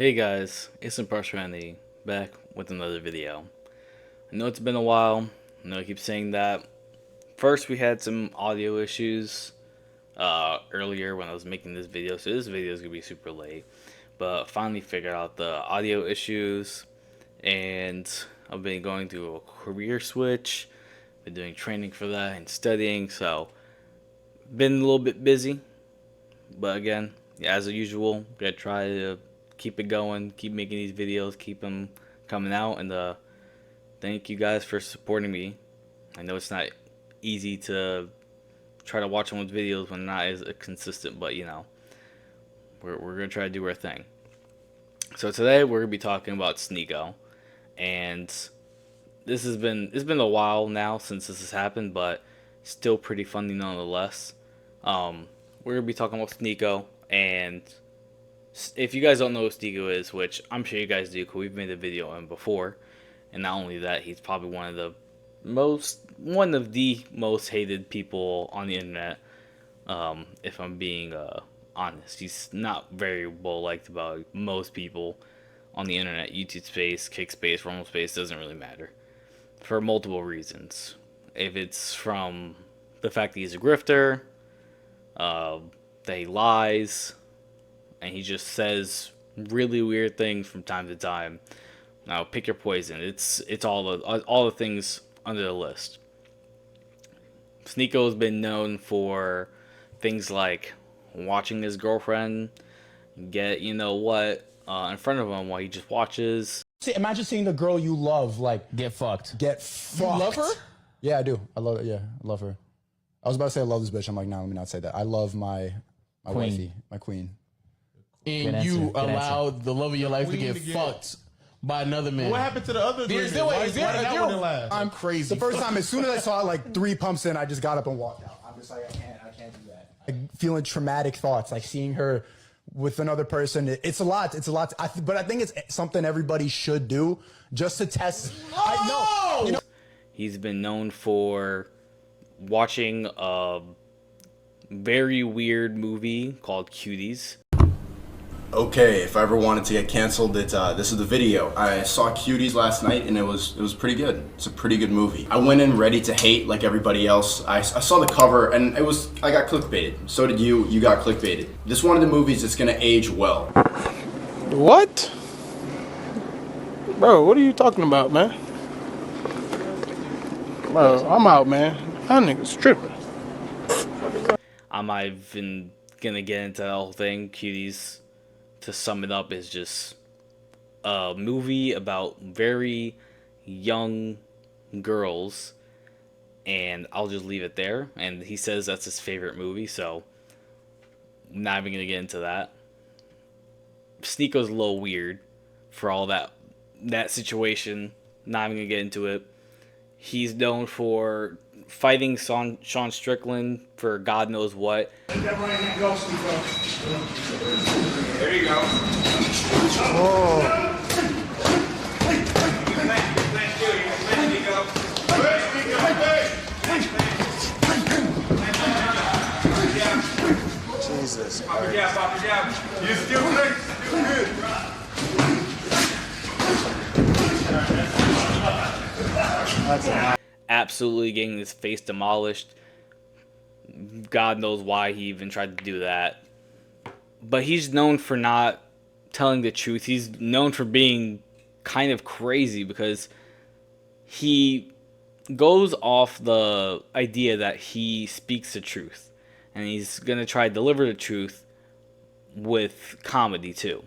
Hey guys, it's Randy back with another video. I know it's been a while. I know I keep saying that. First, we had some audio issues earlier when I was making this video, so this video is gonna be super late. But finally figured out the audio issues, and I've been going through a career switch. Been doing training for that and studying, so been a little bit busy. But again, as usual, gonna try to keep it going, keep making these videos, keep them coming out, and thank you guys for supporting me. I know it's not easy to try to watch someone's videos when not as consistent, but we're gonna try to do our thing. So today we're gonna be talking about Sneako, and it's been a while now since this has happened, but still pretty funny nonetheless. We're gonna be talking about Sneako, and if you guys don't know who Sneako is, which I'm sure you guys do, because we've made a video on him before, and not only that, he's probably one of the most hated people on the internet. If I'm being honest, he's not very well liked by most people on the internet, YouTube space, Kick space, Rumble space, doesn't really matter for multiple reasons. If it's from the fact that he's a grifter, that he lies, and he just says really weird things from time to time. Now, pick your poison. It's all the things under the list. Sneako has been known for things like watching his girlfriend get in front of him while he just watches. See, imagine seeing the girl you love Get fucked. get fucked. You love her? Yeah, I do. I love it. Yeah, I love her. I was about to say I love this bitch. I'm like, nah, let me not say that. I love my wifey, my queen. And answer, you good answer. allowed the love of your life to Queen get to get- fucked by another man. What happened to the other Is agreement? there, Why- is there, why is that there, one didn't last? I'm crazy. The first time, as soon as I saw it, like 3 pumps in, I just got up and walked out. I'm just like, I can't do that. Like, feeling traumatic thoughts, like seeing her with another person. It's a lot. It's a lot. But I think it's something everybody should do just to test. I know. You know. He's been known for watching a very weird movie called Cuties. Okay, if I ever wanted to get canceled, this is the video. I saw Cuties last night and it was pretty good. It's a pretty good movie. I went in ready to hate like everybody else. I saw the cover and I got clickbaited. So did you. You got clickbaited. This is one of the movies that's gonna age well. What? Bro, what are you talking about, man? Bro, I'm out, man. That nigga's tripping. I'm not even gonna get into the whole thing. Cuties, to sum it up, is just a movie about very young girls, and I'll just leave it there. And he says that's his favorite movie, so I'm not even gonna get into that. Sneako's a little weird for all that situation. Not even gonna get into it. He's known for fighting Sean Strickland for God knows what. There you go. Oh. Thank you. Thank you. Jesus. Pop your jab. You still good? Still good. Absolutely getting his face demolished. God knows why he even tried to do that. But he's known for not telling the truth. He's known for being kind of crazy because he goes off the idea that he speaks the truth. And he's going to try to deliver the truth with comedy too.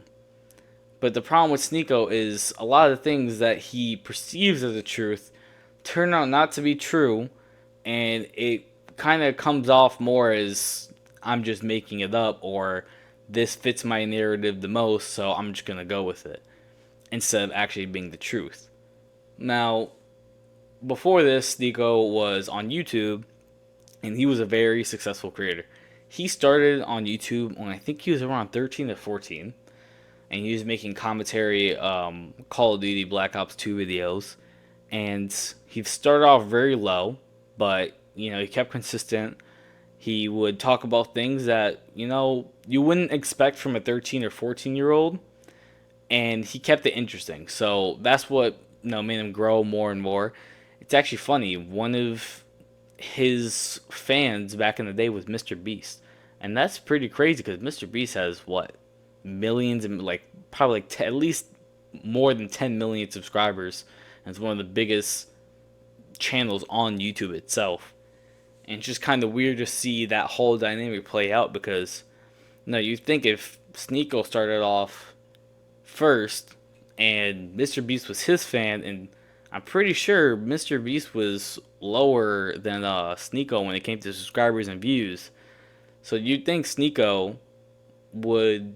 But the problem with Sneako is a lot of the things that he perceives as the truth turn out not to be true, and it kind of comes off more as I'm just making it up, or this fits my narrative the most, so I'm just going to go with it, instead of actually being the truth. Now, before this, Sneako was on YouTube, and he was a very successful creator. He started on YouTube when I think he was around 13 or 14, and he was making commentary, Call of Duty Black Ops 2 videos, and he started off very low, but he kept consistent. He would talk about things that you wouldn't expect from a 13 or 14-year-old, and he kept it interesting. So that's what made him grow more and more. It's actually funny. One of his fans back in the day was Mr. Beast, and that's pretty crazy because Mr. Beast has what millions and like probably like at least more than 10 million subscribers, and it's one of the biggest channels on YouTube itself. And it's just kind of weird to see that whole dynamic play out because, you think if Sneako started off first and Mr. Beast was his fan, and I'm pretty sure Mr. Beast was lower than Sneako when it came to subscribers and views. So you'd think Sneako would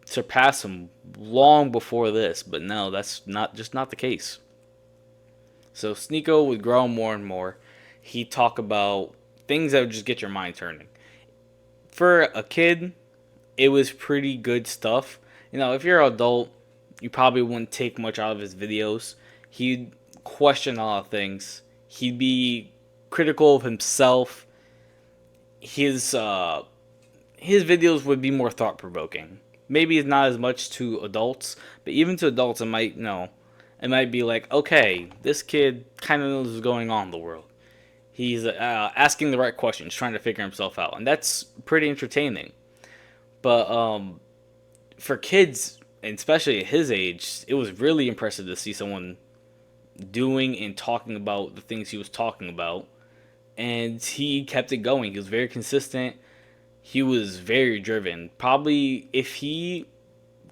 surpass him long before this, but no, that's not the case. So Sneako would grow more and more. He'd talk about things that would just get your mind turning. For a kid, it was pretty good stuff. If you're an adult, you probably wouldn't take much out of his videos. He'd question a lot of things. He'd be critical of himself. His videos would be more thought-provoking. Maybe it's not as much to adults, but even to adults, it might be like, okay, this kid kind of knows what's going on in the world. He's asking the right questions, trying to figure himself out, and that's pretty entertaining. But for kids, and especially at his age, it was really impressive to see someone doing and talking about the things he was talking about, and he kept it going. He was very consistent. He was very driven. Probably if he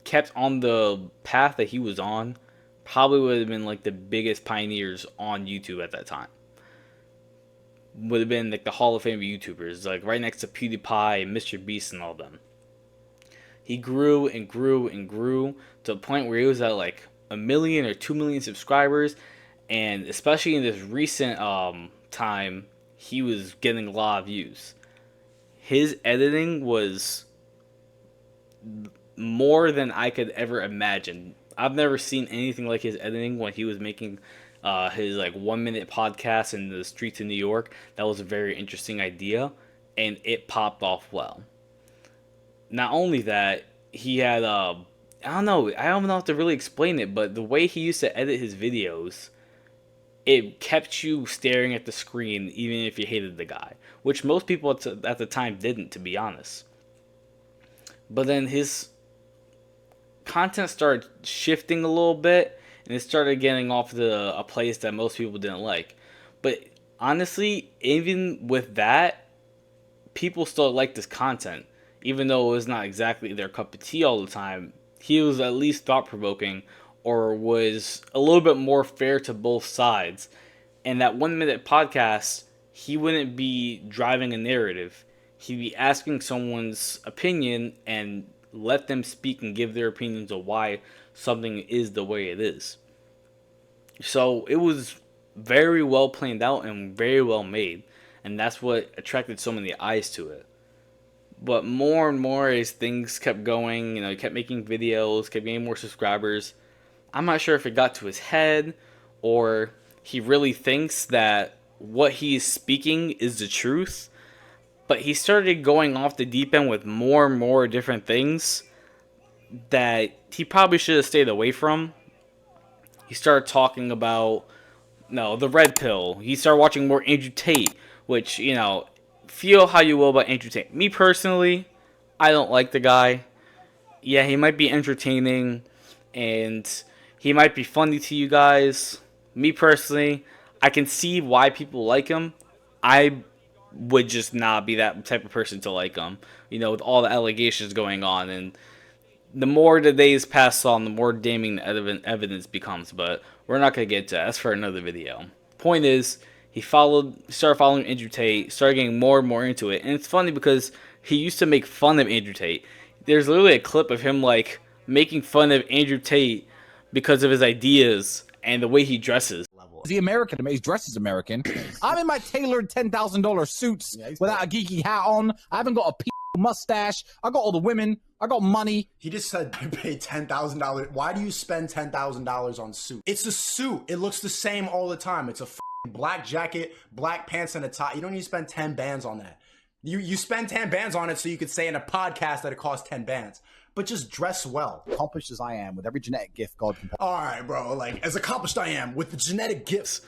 kept on the path that he was on, probably would have been like the biggest pioneers on YouTube at that time. Would have been like the Hall of Fame YouTubers, like right next to PewDiePie and Mr. Beast and all them. He grew and grew and grew to a point where he was at like 1 million or 2 million subscribers, and especially in this recent time, he was getting a lot of views. His editing was more than I could ever imagine. I've never seen anything like his editing when he was making his like 1 minute podcast in the streets of New York. That was a very interesting idea, and it popped off well. Not only that, he had I don't know how to really explain it, but the way he used to edit his videos, it kept you staring at the screen even if you hated the guy, which most people at the time didn't, to be honest. But then his content started shifting a little bit, and it started getting off to a place that most people didn't like. But honestly, even with that, people still liked his content. Even though it was not exactly their cup of tea all the time, he was at least thought-provoking, or was a little bit more fair to both sides. And that 1 minute podcast, he wouldn't be driving a narrative. He'd be asking someone's opinion and let them speak and give their opinions of why something is the way it is. So it was very well planned out and very well made, and that's what attracted so many eyes to it. But more and more as things kept going, he kept making videos, kept getting more subscribers. I'm not sure if it got to his head or he really thinks that what he's speaking is the truth. But he started going off the deep end with more and more different things that he probably should have stayed away from. He started talking about, the red pill. He started watching more Andrew Tate, which, feel how you will about Andrew Tate. Me personally, I don't like the guy. Yeah, he might be entertaining and he might be funny to you guys. Me personally, I can see why people like him. I would just not be that type of person to like him, with all the allegations going on. And the more the days pass on, the more damning the evidence becomes. But we're not going to get to that. That's for another video. Point is, he started following Andrew Tate, started getting more and more into it. And it's funny because he used to make fun of Andrew Tate. There's literally a clip of him making fun of Andrew Tate because of his ideas and the way he dresses. Is he American? I mean, he dresses American. I'm in my tailored $10,000 suits without a geeky hat on. I haven't got a mustache. I got all the women. I got money. He just said I paid $10,000. Why do you spend $10,000 on suit? It's a suit. It looks the same all the time. It's a black jacket, black pants, and a tie. You don't need to spend 10 bands on that. You spend 10 bands on it so you could say in a podcast that it costs 10 bands. But but just dress well. Accomplished as I am with every genetic gift God can. All right, bro. Like, as accomplished I am with the genetic gifts.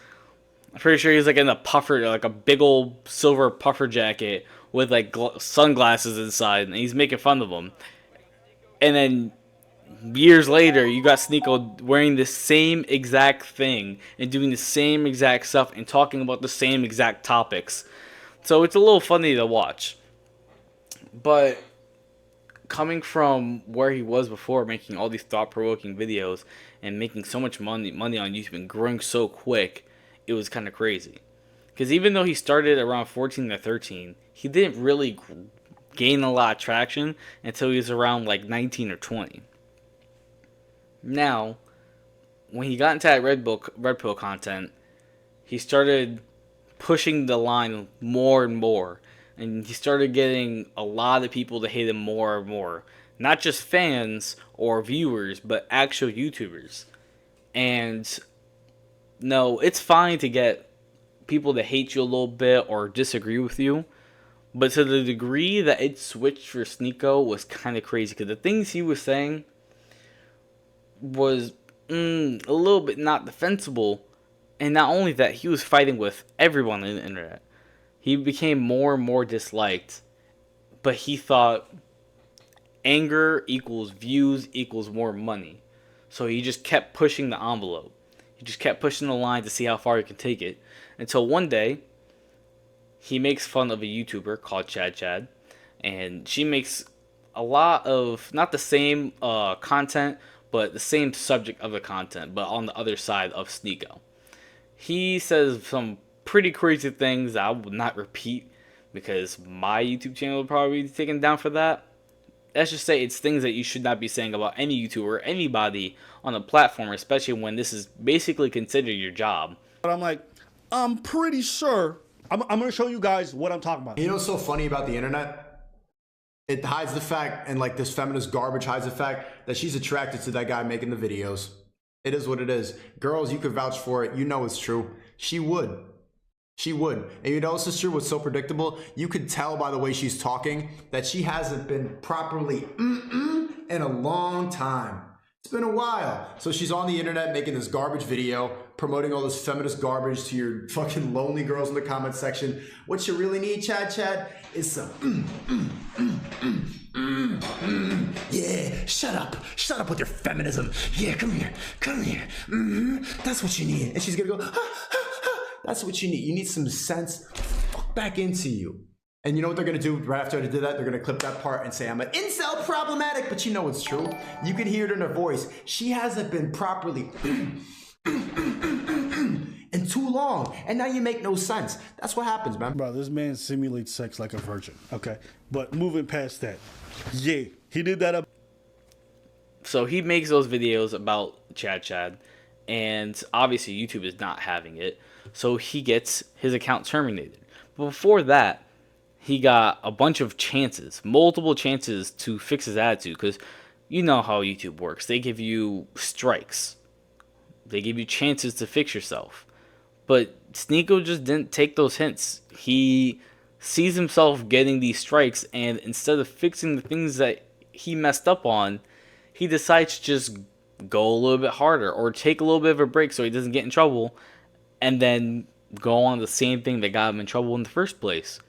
I'm pretty sure he's like in a puffer, like a big old silver puffer jacket with like sunglasses inside, and he's making fun of him. And then years later, you got Sneako wearing the same exact thing and doing the same exact stuff and talking about the same exact topics. So it's a little funny to watch. But coming from where he was before, making all these thought-provoking videos and making so much money on YouTube and growing so quick, it was kind of crazy. Because even though he started around 14 or 13, he didn't really gain a lot of traction until he was around like 19 or 20. Now, when he got into that Red Pill content, he started pushing the line more and more. And he started getting a lot of people to hate him more and more. Not just fans or viewers, but actual YouTubers. And no, it's fine to get people to hate you a little bit or disagree with you. But to the degree that it switched for Sneako was kind of crazy. Because the things he was saying was a little bit not defensible. And not only that, he was fighting with everyone on the internet. He became more and more disliked, but he thought anger equals views equals more money. So he just kept pushing the envelope. He just kept pushing the line to see how far he can take it. Until one day, he makes fun of a YouTuber called Chad, and she makes a lot of, not the same content, but the same subject of the content, but on the other side of Sneako. He says some pretty crazy things that I will not repeat because my YouTube channel will probably be taken down for that. Let's just say it's things that you should not be saying about any YouTuber or anybody on a platform, especially when this is basically considered your job. But I'm like, I'm pretty sure. I'm going to show you guys what I'm talking about. You know what's so funny about the internet? It hides the fact, and like this feminist garbage hides the fact that she's attracted to that guy making the videos. It is what it is. Girls, you could vouch for it. You know it's true. She would. She would. And you know this is true, what's so predictable? You could tell by the way she's talking that she hasn't been properly in a long time. It's been a while. So she's on the internet making this garbage video, promoting all this feminist garbage to your fucking lonely girls in the comment section. What you really need, Chad, is some yeah, shut up with your feminism. Yeah, come here, that's what you need. And she's gonna go, that's what you need. You need some sense back into you. And you know what they're gonna do right after I did that? They're gonna clip that part and say, I'm an incel problematic, but you know it's true. You can hear it in her voice. She hasn't been properly in too long. And now you make no sense. That's what happens, man. Bro, this man simulates sex like a virgin, okay? But moving past that, yeah, he did that up. So he makes those videos about Chad, and obviously YouTube is not having it. So he gets his account terminated. But before that, he got a bunch of chances, multiple chances to fix his attitude. Because you know how YouTube works. They give you strikes. They give you chances to fix yourself. But Sneako just didn't take those hints. He sees himself getting these strikes, and instead of fixing the things that he messed up on, he decides to just go a little bit harder or take a little bit of a break so he doesn't get in trouble, and then go on the same thing that got him in trouble in the first place.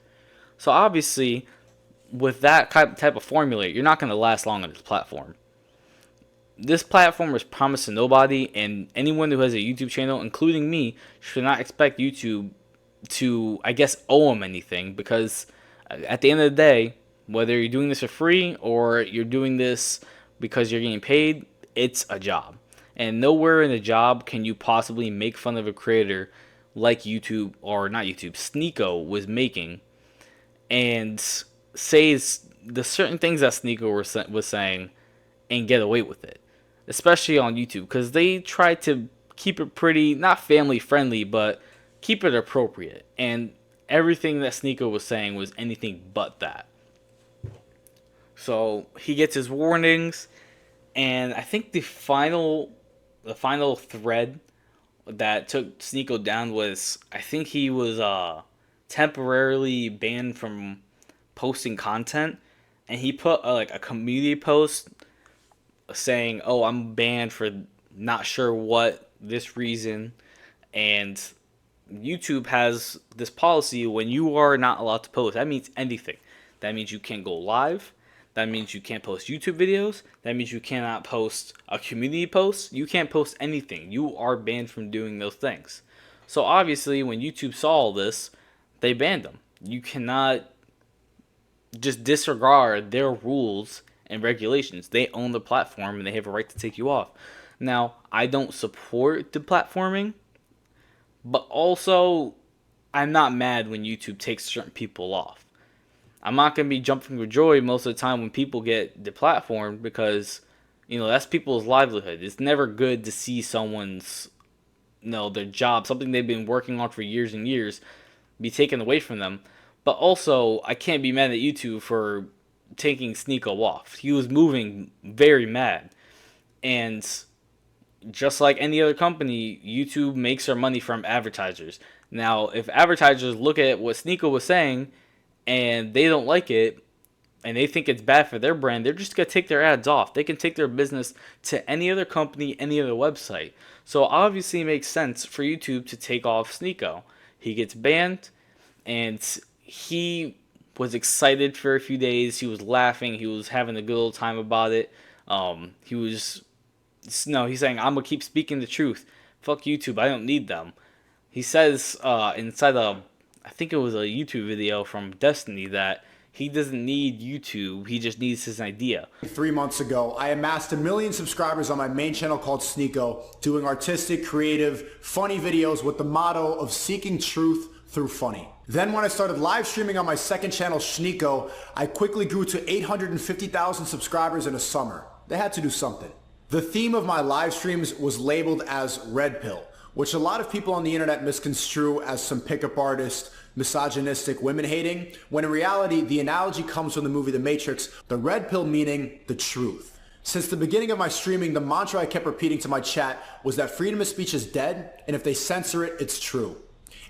So obviously, with that type of formula, you're not going to last long on this platform. This platform is promised to nobody, and anyone who has a YouTube channel, including me, should not expect YouTube to, I guess, owe him anything, because at the end of the day, whether you're doing this for free or you're doing this because you're getting paid, it's a job. And nowhere in a job can you possibly make fun of a creator like YouTube, or not YouTube, Sneako was making, and say the certain things that Sneako was saying and get away with it. Especially on YouTube, because they try to keep it pretty, not family friendly, but keep it appropriate. And everything that Sneako was saying was anything but that. So he gets his warnings, and I think the final thread that took Sneako down was, I think he was temporarily banned from posting content, and he put like a community post saying, "Oh, I'm banned for not sure what this reason," and YouTube has this policy when you are not allowed to post. That means anything. That means you can't go live. That means you can't post YouTube videos. That means you cannot post a community post. You can't post anything. You are banned from doing those things. So obviously, when YouTube saw all this, they banned them. You cannot just disregard their rules and regulations. They own the platform and they have a right to take you off. Now, I don't support deplatforming, but also I'm not mad when YouTube takes certain people off. I'm not going to be jumping for joy most of the time when people get deplatformed because, that's people's livelihood. It's never good to see someone's, their job, something they've been working on for years and years, be taken away from them. But also, I can't be mad at YouTube for taking Sneako off. He was moving very mad. And just like any other company, YouTube makes their money from advertisers. Now, if advertisers look at what Sneako was saying and they don't like it and they think it's bad for their brand, they're just going to take their ads off. They can take their business to any other company, any other website. So obviously it makes sense for YouTube to take off Sneako. He gets banned, and he was excited for a few days. He was laughing. He was having a good old time about it. He's saying, I'm going to keep speaking the truth. Fuck YouTube. I don't need them. He says inside I think it was a YouTube video from Destiny, that he doesn't need YouTube. He just needs his idea. 3 months ago, I amassed 1 million subscribers on my main channel called Sneako, doing artistic, creative, funny videos with the motto of seeking truth through funny. Then when I started live streaming on my second channel, Sneako, I quickly grew to 850,000 subscribers in a summer. They had to do something. The theme of my live streams was labeled as Red Pill, which a lot of people on the internet misconstrue as some pickup artist, misogynistic women hating, when in reality, the analogy comes from the movie The Matrix, the red pill meaning the truth. Since the beginning of my streaming, the mantra I kept repeating to my chat was that freedom of speech is dead, and if they censor it, it's true.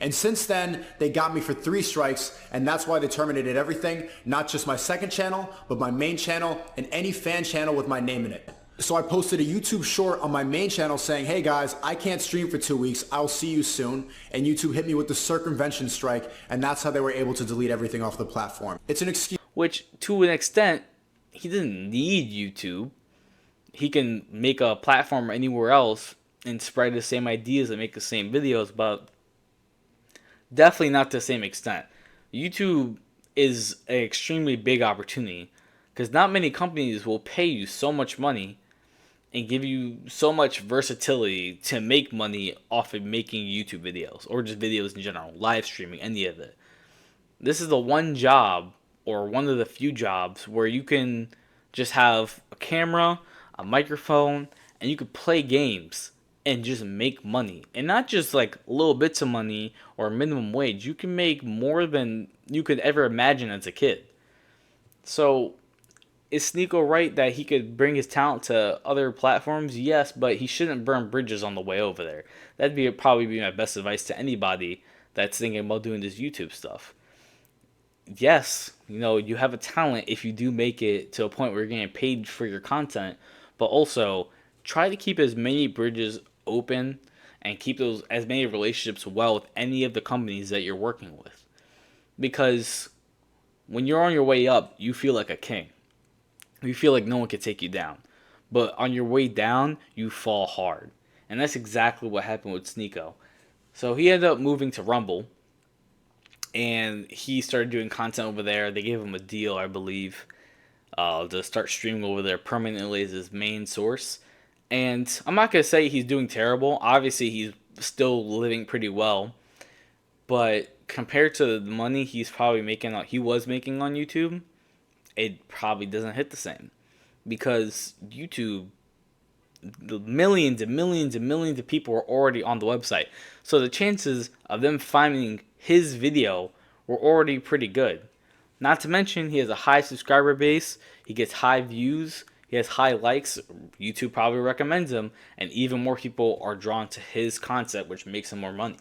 And since then, they got me for 3 strikes, and that's why they terminated everything, not just my second channel, but my main channel and any fan channel with my name in it. So I posted a YouTube short on my main channel saying, hey guys, I can't stream for 2 weeks. I'll see you soon. And YouTube hit me with the circumvention strike, and that's how they were able to delete everything off the platform. It's an excuse. Which, to an extent, he doesn't need YouTube. He can make a platform anywhere else and spread the same ideas and make the same videos, but definitely not to the same extent. YouTube is an extremely big opportunity because not many companies will pay you so much money and give you so much versatility to make money off of making YouTube videos or just videos in general, live streaming, any of it. This is the one job or one of the few jobs where you can just have a camera, a microphone, and you could play games and just make money. And not just like little bits of money or minimum wage. You can make more than you could ever imagine as a kid. So is Sneako right that he could bring his talent to other platforms? Yes, but he shouldn't burn bridges on the way over there. That'd probably be my best advice to anybody that's thinking about doing this YouTube stuff. Yes, you have a talent if you do make it to a point where you're getting paid for your content, but also try to keep as many bridges open and keep as many relationships well with any of the companies that you're working with. Because when you're on your way up, you feel like a king. You feel like no one can take you down. But on your way down, you fall hard. And that's exactly what happened with Sneako. So he ended up moving to Rumble, and he started doing content over there. They gave him a deal, I believe, to start streaming over there permanently as his main source. And I'm not going to say he's doing terrible. Obviously, he's still living pretty well. But compared to the money he was making on YouTube, it probably doesn't hit the same. Because YouTube, the millions and millions and millions of people are already on the website. So the chances of them finding his video were already pretty good. Not to mention, he has a high subscriber base. He gets high views. He has high likes. YouTube probably recommends him. And even more people are drawn to his concept, which makes him more money.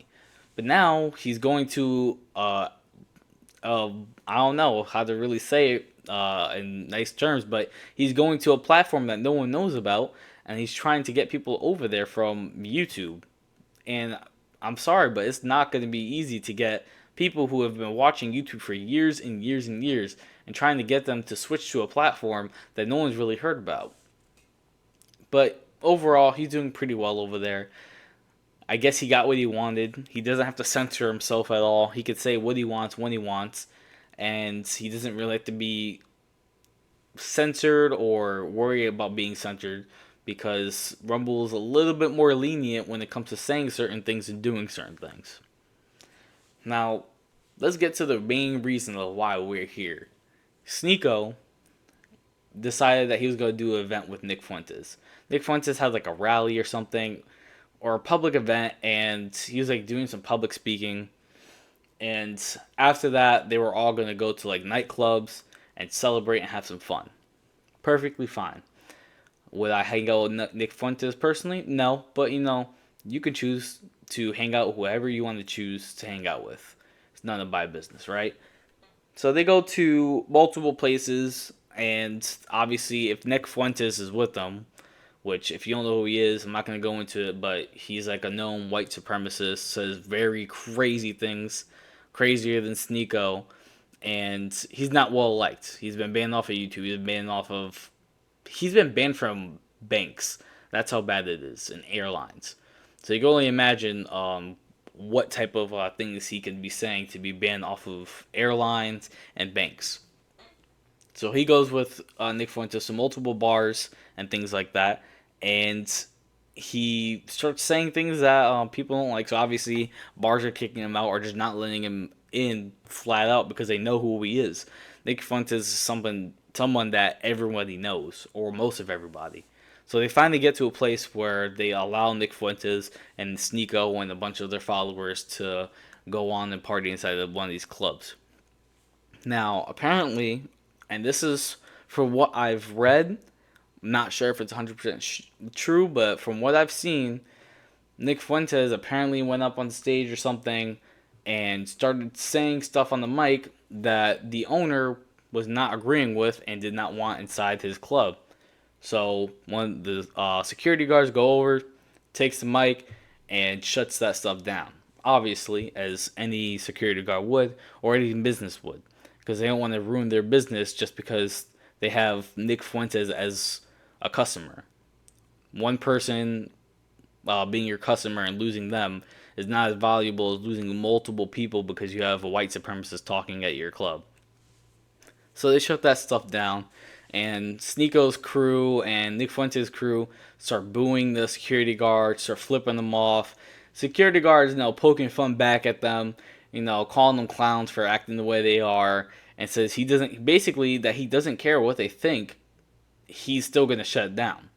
But now he's going to, I don't know how to really say it, in nice terms, but he's going to a platform that no one knows about, and he's trying to get people over there from YouTube. And I'm sorry, but it's not going to be easy to get people who have been watching YouTube for years and years and years and trying to get them to switch to a platform that no one's really heard about. But overall, he's doing pretty well over there. I guess he got what he wanted. He doesn't have to censor himself at all. He could say what he wants when he wants, and he doesn't really have to be censored or worry about being censored, because Rumble is a little bit more lenient when it comes to saying certain things and doing certain things. Now, let's get to the main reason of why we're here. Sneako decided that he was going to do an event with Nick Fuentes. Nick Fuentes had like a rally or something, or a public event, and he was like doing some public speaking. And after that, they were all going to go to like nightclubs and celebrate and have some fun. Perfectly fine. Would I hang out with Nick Fuentes personally? No, but you could choose to hang out with whoever you want to choose to hang out with. It's none of my business, right? So they go to multiple places, and obviously if Nick Fuentes is with them, which if you don't know who he is, I'm not going to go into it, but he's like a known white supremacist, says very crazy things, crazier than Sneako, and he's not well liked. He's been banned off of YouTube. He's been banned from banks. That's how bad it is, in airlines. So you can only imagine what type of things he can be saying to be banned off of airlines and banks. So he goes with Nick Fuentes to multiple bars and things like that, and he starts saying things that people don't like. So obviously bars are kicking him out or just not letting him in flat out because they know who he is. Nick Fuentes is someone that everybody knows, or most of everybody. So they finally get to a place where they allow Nick Fuentes and Sneako and a bunch of their followers to go on and party inside of one of these clubs. Now, apparently, and this is from what I've read, I'm not sure if it's 100% true, but from what I've seen, Nick Fuentes apparently went up on stage or something and started saying stuff on the mic that the owner was not agreeing with and did not want inside his club. So one of the security guards go over, takes the mic, and shuts that stuff down. Obviously, as any security guard would, or any business would, because they don't want to ruin their business just because they have Nick Fuentes as a customer. One person being your customer and losing them is not as valuable as losing multiple people because you have a white supremacist talking at your club. So they shut that stuff down, and Sneako's crew and Nick Fuentes' crew start booing the security guards, start flipping them off. Security guards, poking fun back at them, calling them clowns for acting the way they are, and says he doesn't care what they think. He's still going to shut it down.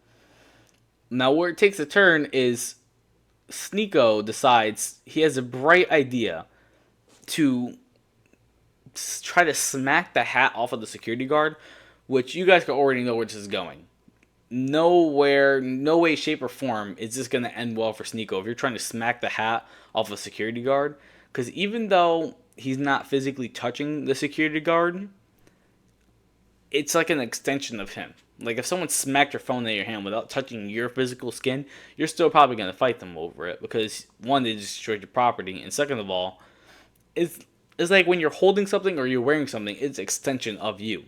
Now, where it takes a turn is Sneako decides he has a bright idea to try to smack the hat off of the security guard, which you guys can already know where this is going. Nowhere, no way, shape, or form is this going to end well for Sneako if you're trying to smack the hat off a security guard. Because even though he's not physically touching the security guard, it's like an extension of him. Like if someone smacked your phone in your hand without touching your physical skin, you're still probably going to fight them over it because one, they destroyed your property, and second of all, it's like when you're holding something or you're wearing something, it's an extension of you.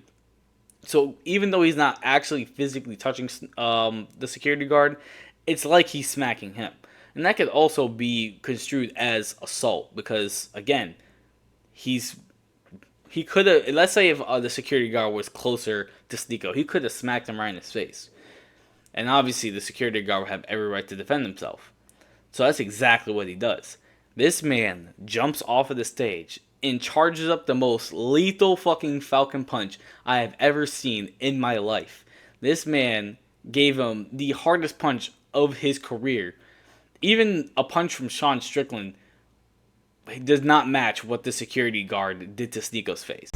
So even though he's not actually physically touching the security guard, it's like he's smacking him. And that could also be construed as assault because, again, he could have, let's say if the security guard was closer to Sneako, he could have smacked him right in his face. And obviously the security guard would have every right to defend himself. So that's exactly what he does. This man jumps off of the stage and charges up the most lethal fucking Falcon Punch I have ever seen in my life. This man gave him the hardest punch of his career. Even a punch from Sean Strickland does not match what the security guard did to Sneako's face.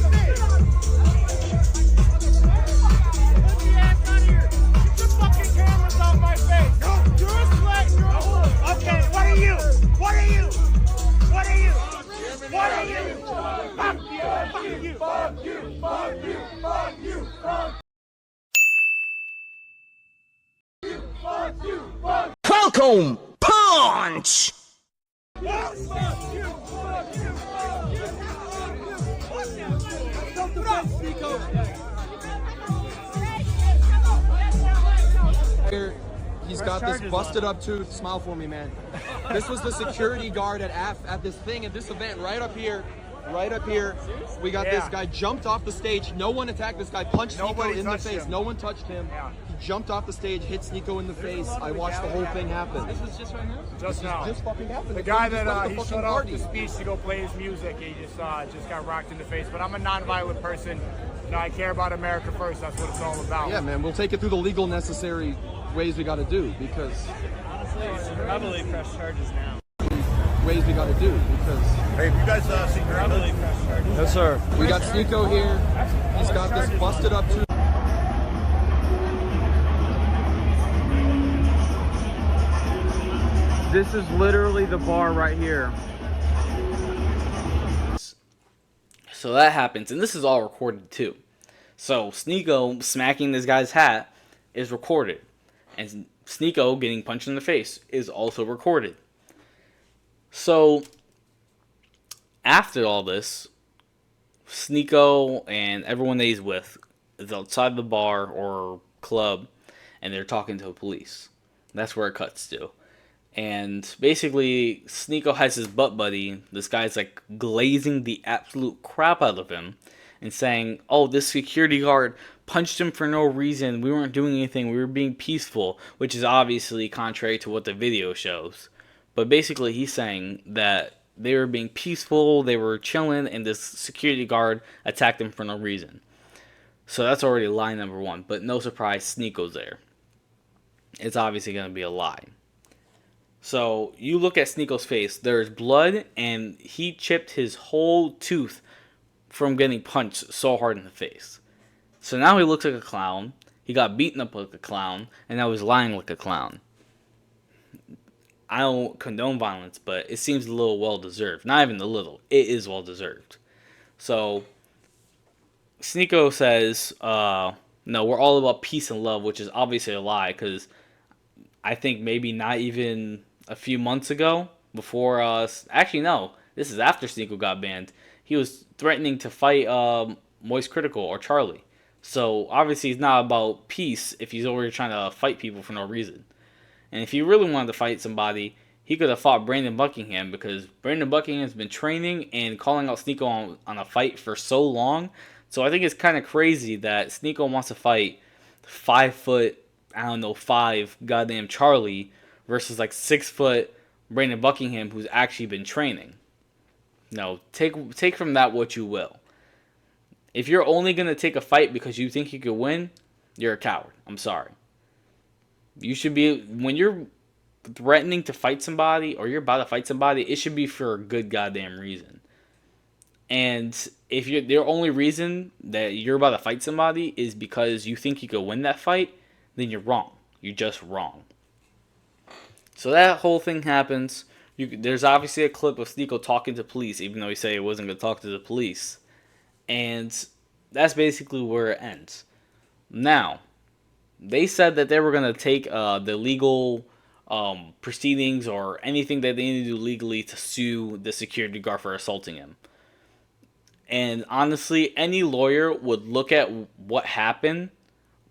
What are you? Falcon punch. He's got this busted up tooth. Smile for me, man. This was the security guard at this thing, at this event, right up here. Right up here. We got this guy jumped off the stage. No one attacked this guy, punched Sneako in the face. No one touched him. He jumped off the stage, hit Sneako in the face. I watched the whole thing happen. This was just right now? Just now. Just fucking happened. The guy that he shut off the speech to go play his music, he just got rocked in the face. But I'm a non-violent person. You know, I care about America first. That's what it's all about. Yeah, man. We'll take it through the legal necessary ways we got to do, because honestly, you should probably press charges now. Ways we got to do, because hey, have you guys seen your probably press charges? Yes, sir. We got Sneako here. He's got this busted up tooth. This is literally the bar right here. So that happens, and this is all recorded too. So Sneako smacking this guy's hat is recorded, and Sneako getting punched in the face is also recorded. So after all this, Sneako and everyone that he's with is outside the bar or club, and they're talking to the police. That's where it cuts to. And basically, Sneako has his butt buddy. This guy's like glazing the absolute crap out of him and saying, oh, this security guard punched him for no reason. We weren't doing anything. We were being peaceful, which is obviously contrary to what the video shows. But basically, he's saying that they were being peaceful, they were chilling, and this security guard attacked them for no reason. So that's already lie number one. But no surprise, Sneako's there. It's obviously going to be a lie. So you look at Sneako's face, there's blood, and he chipped his whole tooth from getting punched so hard in the face. So now he looks like a clown, he got beaten up like a clown, and now he's lying like a clown. I don't condone violence, but it seems a little well-deserved. Not even a little, it is well-deserved. So Sneako says, no, we're all about peace and love, which is obviously a lie, because I think maybe not even a few months ago, before actually no, this is after Sneako got banned, he was threatening to fight Moist Critical or Charlie. So obviously he's not about peace if he's over here trying to fight people for no reason. And if he really wanted to fight somebody, he could have fought Brandon Buckingham, because Brandon Buckingham's been training and calling out Sneako on a fight for so long. So I think it's kind of crazy that Sneako wants to fight 5 foot, I don't know, 5 goddamn Charlie versus like 6 foot Brandon Buckingham, who's actually been training. No, take from that what you will. If you're only going to take a fight because you think you could win, you're a coward. I'm sorry. You should be, when you're threatening to fight somebody or you're about to fight somebody, it should be for a good goddamn reason. And if the only reason that you're about to fight somebody is because you think you could win that fight, then you're wrong. You're just wrong. So that whole thing happens. There's obviously a clip of Sneako talking to police, even though he said he wasn't going to talk to the police. And that's basically where it ends. Now, they said that they were going to take the legal proceedings or anything that they need to do legally to sue the security guard for assaulting him. And honestly, any lawyer would look at what happened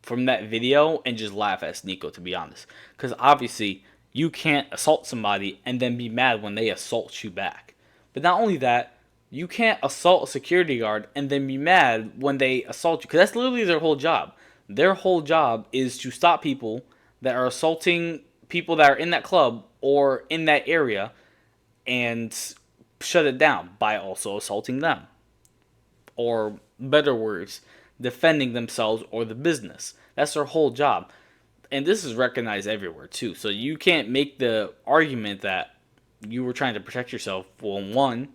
from that video and just laugh at Sneako, to be honest. Because obviously, you can't assault somebody and then be mad when they assault you back. But not only that, you can't assault a security guard and then be mad when they assault you. Because that's literally their whole job. Their whole job is to stop people that are assaulting people that are in that club or in that area and shut it down by also assaulting them. Or, better words, defending themselves or the business. That's their whole job. And this is recognized everywhere too. So you can't make the argument that you were trying to protect yourself. Well, one,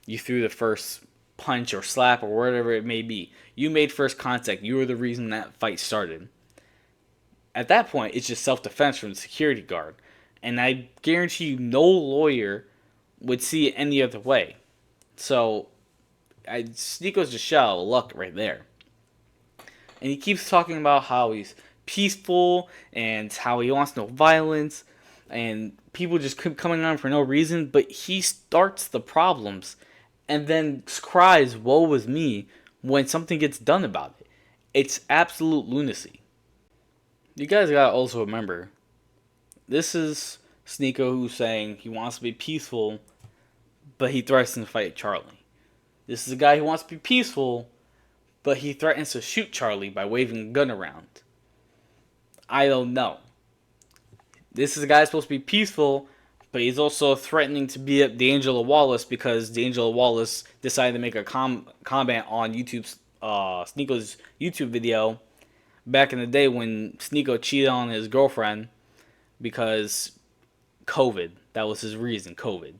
you threw the first punch or slap or whatever it may be. You made first contact. You were the reason that fight started. At that point, it's just self-defense from the security guard. And I guarantee you no lawyer would see it any other way. So Sneako's just shallow luck right there. And he keeps talking about how he's peaceful and how he wants no violence, and people just keep coming on for no reason, but he starts the problems and then cries, "Woe is me," when something gets done about it. It's absolute lunacy. You guys gotta also remember, this is Sneako who's saying he wants to be peaceful, but he threatens to fight Charlie. This is a guy who wants to be peaceful, but he threatens to shoot Charlie by waving a gun around. I don't know. This is a guy who's supposed to be peaceful, but he's also threatening to beat up D'Angelo Wallace because D'Angelo Wallace decided to make a comment on YouTube's Sneako's YouTube video back in the day when Sneako cheated on his girlfriend because COVID. That was his reason, COVID.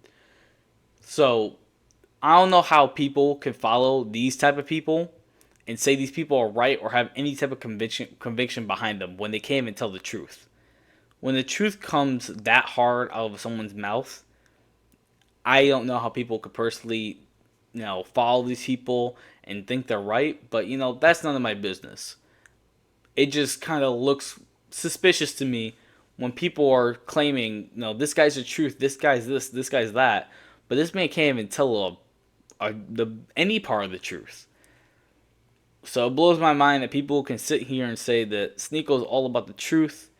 So I don't know how people can follow these type of people and say these people are right or have any type of conviction behind them when they can't even tell the truth. When the truth comes that hard out of someone's mouth, I don't know how people could personally, follow these people and think they're right. But, that's none of my business. It just kind of looks suspicious to me when people are claiming, this guy's the truth, this guy's this guy's that. But this man can't even tell any part of the truth. So it blows my mind that people can sit here and say that Sneako is all about the truth.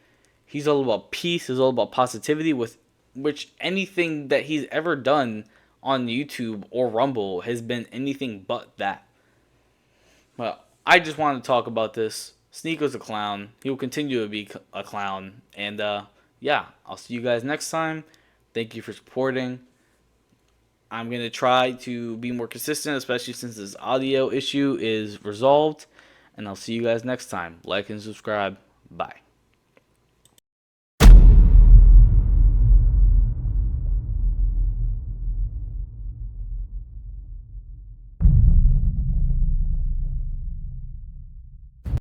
He's all about peace. He's all about positivity, with which anything that he's ever done on YouTube or Rumble has been anything but that. Well, I just wanted to talk about this. Sneako's a clown. He will continue to be a clown. And yeah, I'll see you guys next time. Thank you for supporting. I'm going to try to be more consistent, especially since this audio issue is resolved. And I'll see you guys next time. Like and subscribe. Bye.